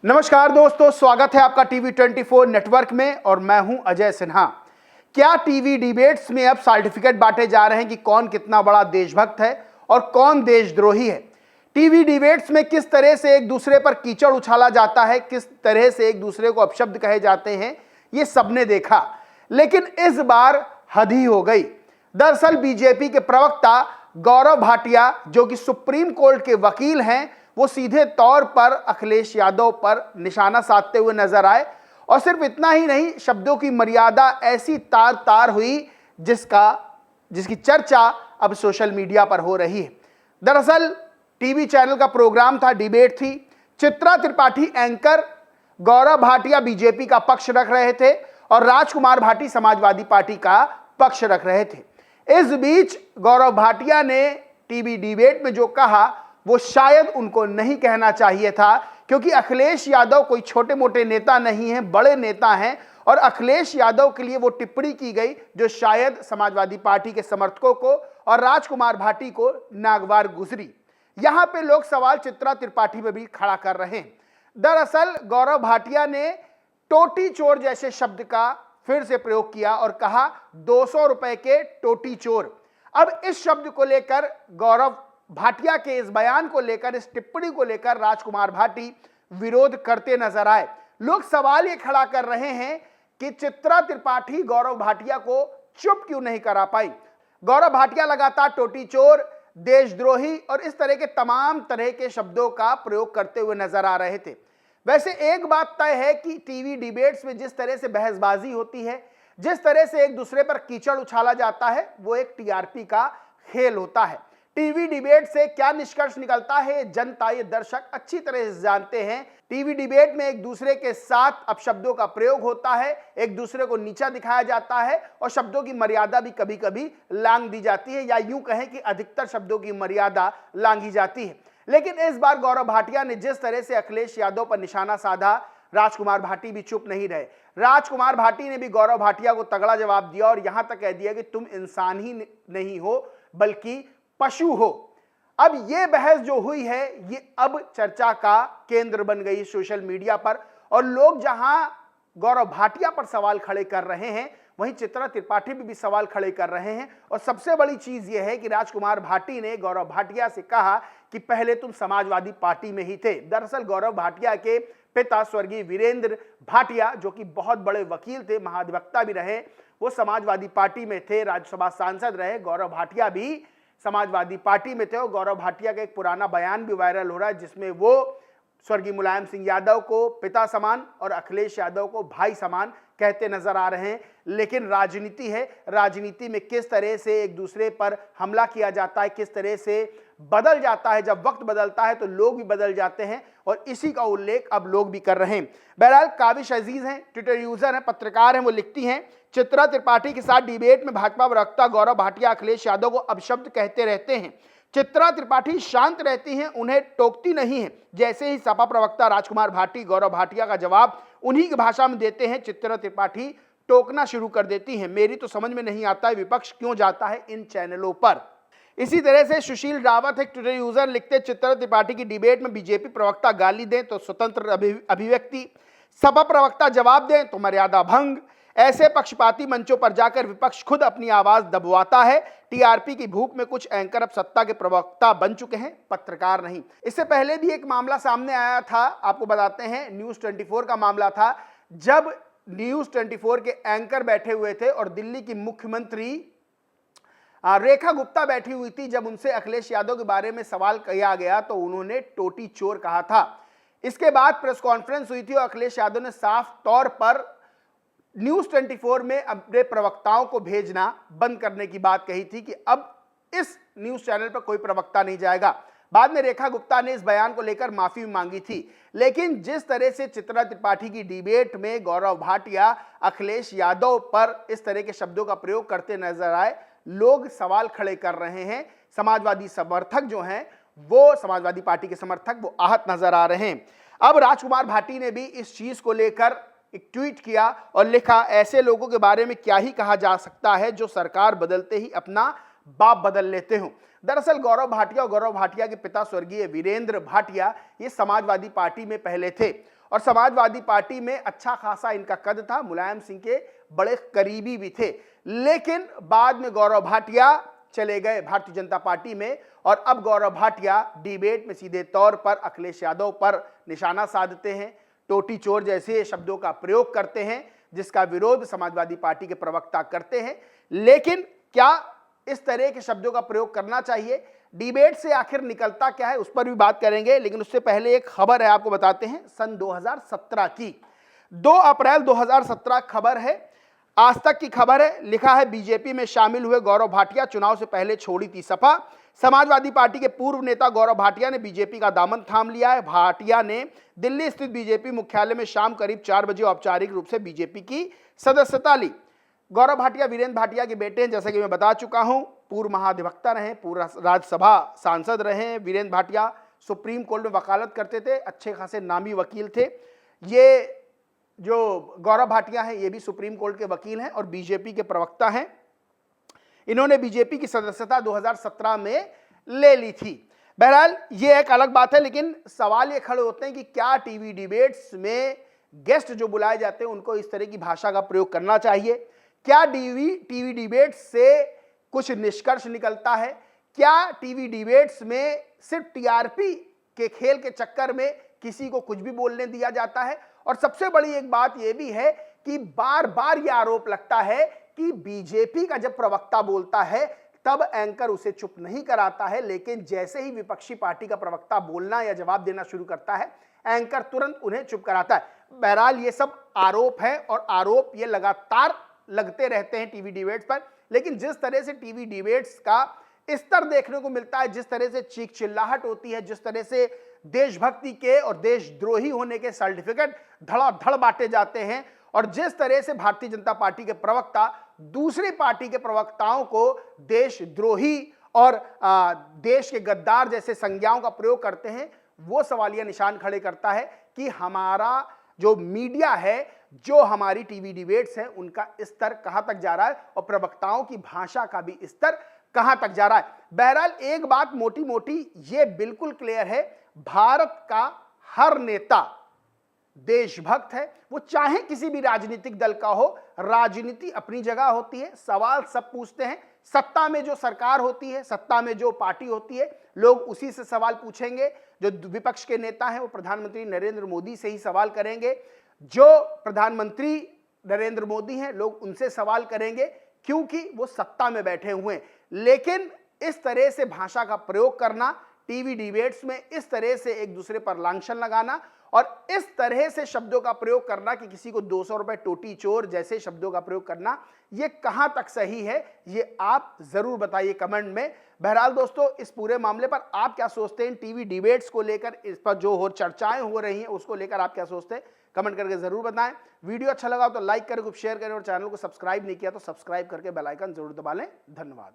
नमस्कार दोस्तों, स्वागत है आपका टीवी 24 नेटवर्क में और मैं हूं अजय सिन्हा। क्या टीवी डिबेट्स में अब सर्टिफिकेट बांटे जा रहे हैं कि कौन कितना बड़ा देशभक्त है और कौन देशद्रोही है? टीवी डिबेट्स में किस तरह से एक दूसरे पर कीचड़ उछाला जाता है, किस तरह से एक दूसरे को अपशब्द कहे जाते हैं, ये सबने देखा। लेकिन इस बार हद ही हो गई। दरअसल बीजेपी के प्रवक्ता गौरव भाटिया, जो कि सुप्रीम कोर्ट के वकील हैं, वो सीधे तौर पर अखिलेश यादव पर निशाना साधते हुए नजर आए। और सिर्फ इतना ही नहीं, शब्दों की मर्यादा ऐसी तार तार हुई जिसकी चर्चा अब सोशल मीडिया पर हो रही है। दरअसल टीवी चैनल का प्रोग्राम था, डिबेट थी। चित्रा त्रिपाठी एंकर, गौरव भाटिया बीजेपी का पक्ष रख रहे थे और राजकुमार भाटी समाजवादी पार्टी का पक्ष रख रहे थे। इस बीच गौरव भाटिया ने टीवी डिबेट में जो कहा वो शायद उनको नहीं कहना चाहिए था, क्योंकि अखिलेश यादव कोई छोटे मोटे नेता नहीं हैं, बड़े नेता हैं। और अखिलेश यादव के लिए वो टिप्पणी की गई जो शायद समाजवादी पार्टी के समर्थकों को और राजकुमार भाटी को नागवार गुजरी। यहां पे लोग सवाल चित्रा त्रिपाठी पे भी खड़ा कर रहे हैं। दरअसल गौरव भाटिया ने टोटी चोर जैसे शब्द का फिर से प्रयोग किया और कहा 200 रुपए के टोटी चोर। अब इस शब्द को लेकर, गौरव भाटिया के इस बयान को लेकर, इस टिप्पणी को लेकर राजकुमार भाटी विरोध करते नजर आए। लोग सवाल ये खड़ा कर रहे हैं कि चित्रा त्रिपाठी गौरव भाटिया को चुप क्यों नहीं करा पाई। गौरव भाटिया लगातार टोटी चोर, देशद्रोही और इस तरह के तमाम तरह के शब्दों का प्रयोग करते हुए नजर आ रहे थे। वैसे एक बात तय है कि टीवी डिबेट्स में जिस तरह से बहसबाजी होती है, जिस तरह से एक दूसरे पर कीचड़ उछाला जाता है, वो एक टीआरपी का खेल होता है। टीवी डिबेट से क्या निष्कर्ष निकलता है, जनता, ये दर्शक अच्छी तरह से जानते हैं। टीवी डिबेट में एक दूसरे के साथ अपशब्दों का प्रयोग होता है, एक दूसरे को नीचा दिखाया जाता है और शब्दों की मर्यादा भी कभी कभी लांघ दी जाती है, या यूं कहें कि अधिकतर शब्दों की मर्यादा लांघी जाती है। लेकिन इस बार गौरव भाटिया ने जिस तरह से अखिलेश यादव पर निशाना साधा, राजकुमार भाटी भी चुप नहीं रहे। राजकुमार भाटी ने भी गौरव भाटिया को तगड़ा जवाब दिया और यहां तक कह दिया कि तुम इंसान ही नहीं हो बल्कि पशु हो। अब यह बहस जो हुई है, ये अब चर्चा का केंद्र बन गई सोशल मीडिया पर। और लोग जहां गौरव भाटिया पर सवाल खड़े कर रहे हैं, वहीं चित्रा त्रिपाठी भी सवाल खड़े कर रहे हैं। और सबसे बड़ी चीज यह है कि राजकुमार भाटी ने गौरव भाटिया से कहा कि पहले तुम समाजवादी पार्टी में ही थे। दरअसल गौरव भाटिया के पिता स्वर्गीय वीरेंद्र भाटिया, जो कि बहुत बड़े वकील थे, महाधिवक्ता भी रहे, वो समाजवादी पार्टी में थे, राज्यसभा सांसद रहे। गौरव भाटिया भी समाजवादी पार्टी में थे और गौरव भाटिया का एक पुराना बयान भी वायरल हो रहा है, जिसमें वो स्वर्गीय मुलायम सिंह यादव को पिता समान और अखिलेश यादव को भाई समान कहते नजर आ रहे हैं। लेकिन राजनीति है, राजनीति में किस तरह से एक दूसरे पर हमला किया जाता है, किस तरह से बदल जाता है, जब वक्त बदलता है तो लोग भी बदल जाते हैं, और इसी का उल्लेख अब लोग भी कर रहे हैं। बहरहाल काबिश अजीज हैं, ट्विटर यूजर हैं, पत्रकार हैं, वो लिखती हैं, चित्रा त्रिपाठी के साथ डिबेट में भाजपा प्रवक्ता गौरव भाटिया अखिलेश यादव को अपशब्द कहते रहते हैं। चित्रा त्रिपाठी शांत रहती हैं, उन्हें टोकती नहीं है। जैसे ही सपा प्रवक्ता राजकुमार भाटी गौरव भाटिया का जवाब उन्हीं की भाषा में देते हैं, चित्रा त्रिपाठी टोकना शुरू कर देती हैं। मेरी तो समझ में नहीं आता है विपक्ष क्यों जाता है इन चैनलों पर। इसी तरह से सुशील रावत एक ट्विटर यूजर लिखते, चित्रा त्रिपाठी की डिबेट में बीजेपी प्रवक्ता गाली दें तो स्वतंत्र अभिव्यक्ति, सपा प्रवक्ता जवाब दें तो मर्यादा भंग। ऐसे पक्षपाती मंचों पर जाकर विपक्ष खुद अपनी आवाज दबवाता है। टीआरपी की भूख में कुछ एंकर अब सत्ता के प्रवक्ता बन चुके हैं, पत्रकार नहीं। इससे पहले भी एक मामला सामने आया था, आपको बताते हैं, न्यूज 24 का मामला था, जब न्यूज 24 के एंकर बैठे हुए थे और दिल्ली की मुख्यमंत्री रेखा गुप्ता बैठी हुई थी। जब उनसे अखिलेश यादव के बारे में सवाल किया गया तो उन्होंने टोटी चोर कहा था। इसके बाद प्रेस कॉन्फ्रेंस हुई थी और अखिलेश यादव ने साफ तौर पर न्यूज 24 में अपने प्रवक्ताओं को भेजना बंद करने की बात कही थी कि अब इस न्यूज चैनल पर कोई प्रवक्ता नहीं जाएगा। बाद में रेखा गुप्ता ने इस बयान को लेकर माफी मांगी थी। लेकिन जिस तरह से चित्रा त्रिपाठी की डिबेट में गौरव भाटिया अखिलेश यादव पर इस तरह के शब्दों का प्रयोग करते नजर आए, लोग सवाल खड़े कर रहे हैं। समाजवादी समर्थक जो हैं, वो समाजवादी पार्टी के समर्थक, वो आहत नजर आ रहे हैं। अब राजकुमार भाटी ने भी इस चीज को लेकर एक ट्वीट किया और लिखा, ऐसे लोगों के बारे में क्या ही कहा जा सकता है जो सरकार बदलते ही अपना बाप बदल लेते हो। दरअसल गौरव भाटिया और गौरव भाटिया के पिता स्वर्गीय वीरेंद्र भाटिया ये समाजवादी पार्टी में पहले थे और समाजवादी पार्टी में अच्छा खासा इनका कद था, मुलायम सिंह के बड़े करीबी भी थे। लेकिन बाद में गौरव भाटिया चले गए भारतीय जनता पार्टी में और अब गौरव भाटिया डिबेट में सीधे तौर पर अखिलेश यादव पर निशाना साधते हैं, टोटी चोर जैसे शब्दों का प्रयोग करते हैं, जिसका विरोध समाजवादी पार्टी के प्रवक्ता करते हैं। लेकिन क्या इस तरह के शब्दों का प्रयोग करना चाहिए? डिबेट से आखिर निकलता क्या है, उस पर भी बात करेंगे। लेकिन उससे पहले एक खबर है, आपको बताते हैं सन 2017 की, 2 अप्रैल 2017 खबर है, आज तक की खबर है। लिखा है बीजेपी में शामिल हुए गौरव भाटिया, चुनाव से पहले छोड़ी थी सपा। समाजवादी पार्टी के पूर्व नेता गौरव भाटिया ने बीजेपी का दामन थाम लिया है। भाटिया ने दिल्ली स्थित बीजेपी मुख्यालय में शाम करीब 4 बजे औपचारिक रूप से बीजेपी की सदस्यता ली। गौरव भाटिया वीरेंद्र भाटिया के बेटे हैं, जैसे कि मैं बता चुका हूं। पूर्व महाधिवक्ता रहे, पूर्व राज्यसभा सांसद रहे। वीरेंद्र भाटिया सुप्रीम कोर्ट में वकालत करते थे, अच्छे खासे नामी वकील थे। ये जो गौरव भाटिया हैं ये भी सुप्रीम कोर्ट के वकील हैं और बीजेपी के प्रवक्ता हैं। इन्होंने बीजेपी की सदस्यता 2017 में ले ली थी। बहरहाल ये एक अलग बात है, लेकिन सवाल ये खड़े होते हैं कि क्या टीवी डिबेट्स में गेस्ट जो बुलाए जाते हैं उनको इस तरह की भाषा का प्रयोग करना चाहिए? क्या टीवी डिबेट्स से कुछ निष्कर्ष निकलता है? क्या टीवी डिबेट्स में सिर्फ टीआरपी के खेल के चक्कर में किसी को कुछ भी बोलने दिया जाता है? और सबसे बड़ी एक बात यह भी है कि बार बार यह आरोप लगता है कि बीजेपी का जब प्रवक्ता बोलता है तब एंकर उसे चुप नहीं कराता है, लेकिन जैसे ही विपक्षी पार्टी का प्रवक्ता बोलना या जवाब देना शुरू करता है एंकर तुरंत उन्हें चुप कराता है। बहरहाल ये सब आरोप है और आरोप ये लगातार लगते रहते हैं टीवी डिबेट्स पर। लेकिन जिस तरह से टीवी डिबेट्स का स्तर देखने को मिलता है, जिस तरह से चीख चिल्लाहट होती है, जिस तरह से देशभक्ति के और देशद्रोही होने के सर्टिफिकेट धड़ाधड़ बांटे जाते हैं और जिस तरह से भारतीय जनता पार्टी के प्रवक्ता दूसरी पार्टी के प्रवक्ताओं को देशद्रोही और देश के गद्दार जैसे संज्ञाओं का प्रयोग करते हैं, वो सवालिया निशान खड़े करता है कि हमारा जो मीडिया है, जो हमारी टीवी डिबेट्स हैं, उनका स्तर कहां तक जा रहा है और प्रवक्ताओं की भाषा का भी स्तर कहां तक जा रहा है। बहरहाल एक बात मोटी मोटी ये बिल्कुल क्लियर है, भारत का हर नेता देशभक्त है, वो चाहे किसी भी राजनीतिक दल का हो। राजनीति अपनी जगह होती है, सवाल सब पूछते हैं। सत्ता में जो सरकार होती है, सत्ता में जो पार्टी होती है, लोग उसी से सवाल पूछेंगे। जो विपक्ष के नेता हैं वो प्रधानमंत्री नरेंद्र मोदी से ही सवाल करेंगे। जो प्रधानमंत्री नरेंद्र मोदी हैं लोग उनसे सवाल करेंगे, क्योंकि वो सत्ता में बैठे हुए हैं। लेकिन इस तरह से भाषा का प्रयोग करना, टीवी डिबेट्स में इस तरह से एक दूसरे पर लांछन लगाना और इस तरह से शब्दों का प्रयोग करना कि किसी को 200 रुपए टोटी चोर जैसे शब्दों का प्रयोग करना, ये कहां तक सही है, ये आप जरूर बताइए कमेंट में। बहरहाल दोस्तों, इस पूरे मामले पर आप क्या सोचते हैं? टीवी डिबेट्स को लेकर इस पर जो हो चर्चाएं हो रही हैं उसको लेकर आप क्या सोचते हैं? कमेंट करके जरूर बताएं। वीडियो अच्छा लगा तो लाइक करें, कुछ शेयर करें और चैनल को सब्सक्राइब नहीं किया तो सब्सक्राइब करके बेल आइकन जरूर दबा लें। धन्यवाद।